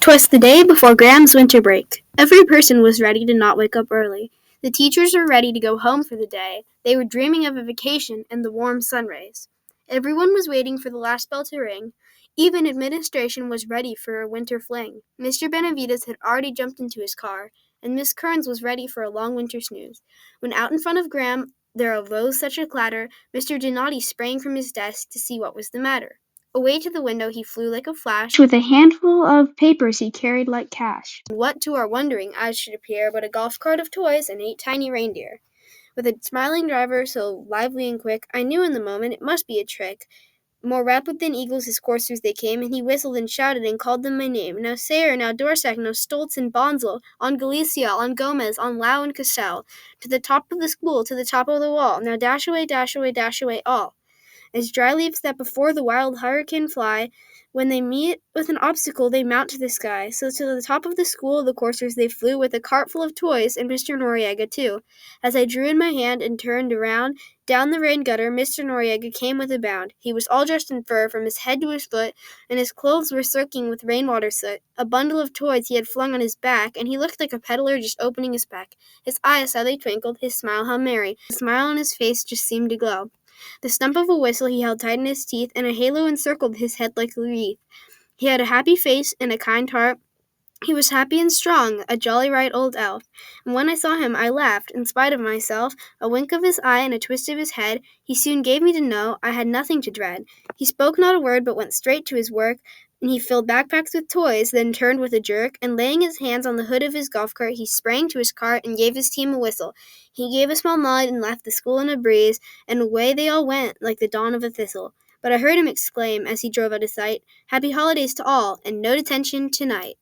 'Twas the day before Graham's winter break. Every person was ready to not wake up early. The teachers were ready to go home for the day. They were dreaming of a vacation and the warm sun rays. Everyone was waiting for the last bell to ring. Even administration was ready for a winter fling. Mr. Benavides had already jumped into his car, and Miss Kearns was ready for a long winter snooze. When out in front of Graham there arose such a clatter, Mr. Donati sprang from his desk to see what was the matter. Away to the window he flew like a flash, with a handful of papers he carried like cash. And what to our wondering eyes should appear but a golf cart of toys and 8 tiny reindeer. With a smiling driver so lively and quick, I knew in the moment it must be a trick. More rapid than eagles his coursers they came, and he whistled and shouted and called them by name. Now Sayre, now Dorsac, now Stoltz and Bonsall, on Galicia, on Gomez, on Lau and Castell, to the top of the school, to the top of the wall. Now dash away, all. As dry leaves that before the wild hurricane fly, when they meet with an obstacle they mount to the sky. So to the top of the school the coursers they flew, with a cart full of toys, and Mr. Noriega too. As I drew in my hand and turned around, down the rain gutter Mr. Noriega came with a bound. He was all dressed in fur from his head to his foot, and his clothes were soaking with rainwater soot. A bundle of toys he had flung on his back, and he looked like a peddler just opening his pack. His eyes, how they twinkled, his smile how merry. The smile on his face just seemed to glow. The stump of a whistle he held tight in his teeth, and a halo encircled his head like a wreath. He had a happy face and a kind heart. He was happy and strong, a jolly right old elf. And when I saw him I laughed, in spite of myself. A wink of his eye and a twist of his head, he soon gave me to know I had nothing to dread. He spoke not a word, but went straight to his work, and he filled backpacks with toys, then turned with a jerk, and laying his hands on the hood of his golf cart, he sprang to his cart and gave his team a whistle. He gave a small nod and left the school in a breeze, and away they all went like the dawn of a thistle. But I heard him exclaim, as he drove out of sight, "Happy holidays to all, and no detention tonight."